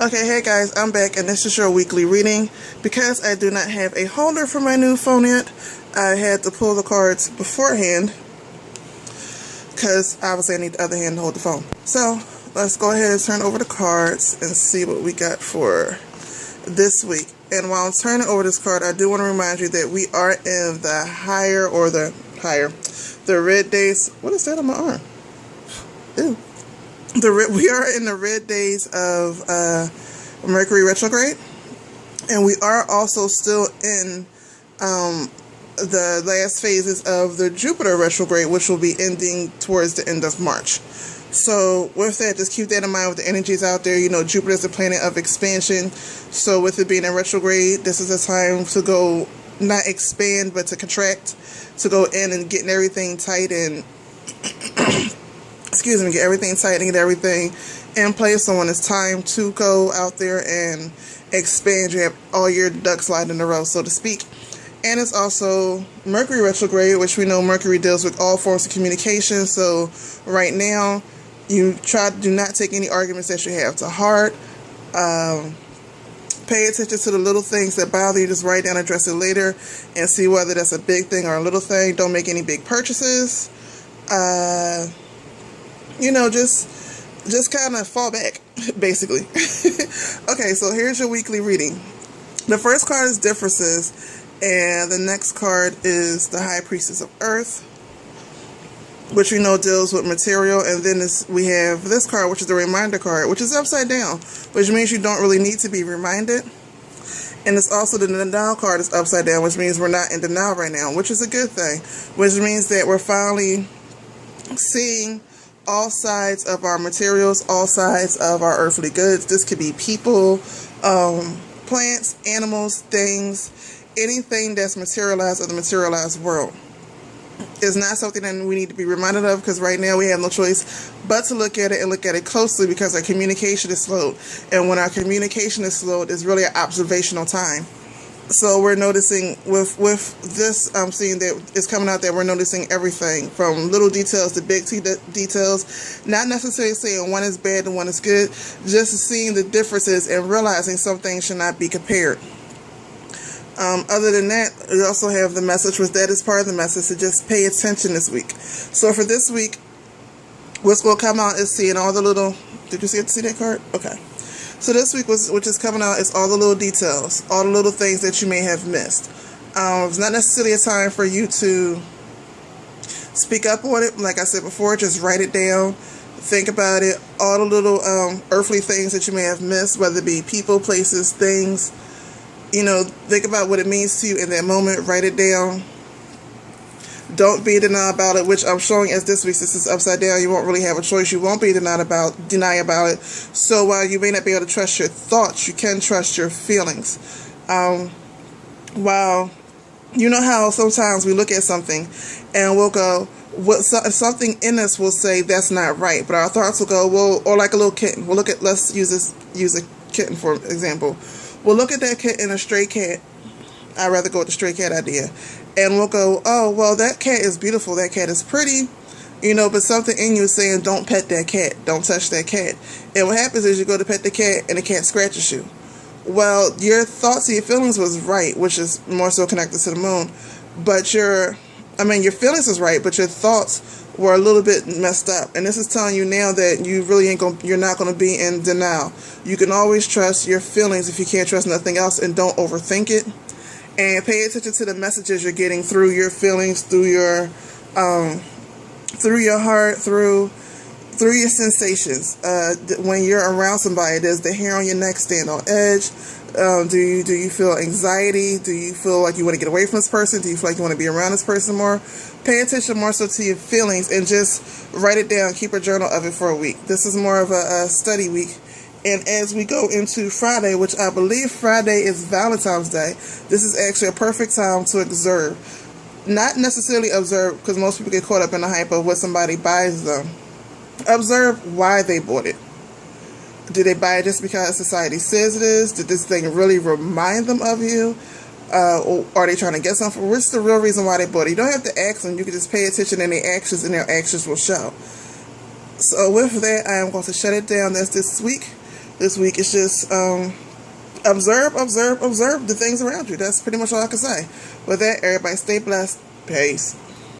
Okay, hey guys, I'm back and this is your weekly reading. Because I do not have a holder for my new phone yet, I had to pull the cards beforehand because obviously I need the other hand to hold the phone. So, let's go ahead and turn over the cards and see what we got for this week. And while I'm turning over this card, I do want to remind you that we are in the red days. What is that on my arm? Ew. We are in the red days of Mercury retrograde, and we are also still in the last phases of the Jupiter retrograde, which will be ending towards the end of March. So with that, just keep that in mind with the energies out there. You know, Jupiter is the planet of expansion, so with it being in retrograde, this is a time to go, not expand, but to contract, to go in and getting everything tight and get everything tight and get everything in place. So when it's time to go out there and expand, you have all your ducks lined in a row, so to speak. And it's also Mercury retrograde, which we know Mercury deals with all forms of communication. So right now, do not take any arguments that you have to heart. Pay attention to the little things that bother you. Just write down, address it later, and see whether that's a big thing or a little thing. Don't make any big purchases. Just kind of fall back, basically. Okay, so here's your weekly reading. The first card is Differences, and the next card is the High Priestess of Earth, which we know deals with material. And then we have this card, which is the Reminder card, which is upside down, which means you don't really need to be reminded. And it's also the Denial card is upside down, which means we're not in denial right now, which is a good thing, which means that we're finally seeing all sides of our materials, all sides of our earthly goods. This could be people, plants, animals, things, anything that's materialized of the materialized world. Is not something that we need to be reminded of, because right now we have no choice but to look at it and look at it closely, because our communication is slowed. And when our communication is slowed, it's really an observational time. So we're noticing with this, I'm seeing that it's coming out that we're noticing everything from little details to big details. Not necessarily saying one is bad and one is good, just seeing the differences and realizing some things should not be compared. Other than that, we also have the message, which that is part of the message, to just pay attention this week. So for this week, what's going to come out is seeing all the little, did you see that card? Okay. So this week, which is coming out, is all the little details, all the little things that you may have missed. It's not necessarily a time for you to speak up on it. Like I said before, just write it down, think about it, all the little earthly things that you may have missed, whether it be people, places, things. You know, think about what it means to you in that moment, write it down. Don't be denied about it, which I'm showing as this week, since it's upside down, you won't really have a choice. You won't be deny about it. So while you may not be able to trust your thoughts, you can trust your feelings. While you know how sometimes we look at something and we'll go, something in us will say that's not right, but our thoughts will go, well, or like a little kitten. Let's use a kitten for example. We'll look at that kitten, a stray cat. I'd rather go with the stray cat idea. And we'll go, oh, well, that cat is beautiful. That cat is pretty. You know, but something in you is saying, don't pet that cat. Don't touch that cat. And what happens is you go to pet the cat and the cat scratches you. Well, your thoughts and your feelings was right, which is more so connected to the moon. But your feelings is right, but your thoughts were a little bit messed up. And this is telling you now that you're not going to be in denial. You can always trust your feelings if you can't trust nothing else, and don't overthink it. And pay attention to the messages you're getting through your feelings, through your heart, through your sensations. When you're around somebody, does the hair on your neck stand on edge? Do you feel anxiety? Do you feel like you want to get away from this person? Do you feel like you want to be around this person more? Pay attention more so to your feelings and just write it down. Keep a journal of it for a week. This is more of a study week. And as we go into Friday, which I believe Friday is Valentine's Day, this is actually a perfect time to observe. Not necessarily observe, because most people get caught up in the hype of what somebody buys them. Observe why they bought it. Did they buy it just because society says it is? Did this thing really remind them of you? Or are they trying to get something? What's the real reason why they bought it? You don't have to ask them. You can just pay attention to their actions, and their actions will show. So with that, I am going to shut it down. That's this week. this week. It's just observe the things around you. That's pretty much all I can say. With that, everybody stay blessed. Peace.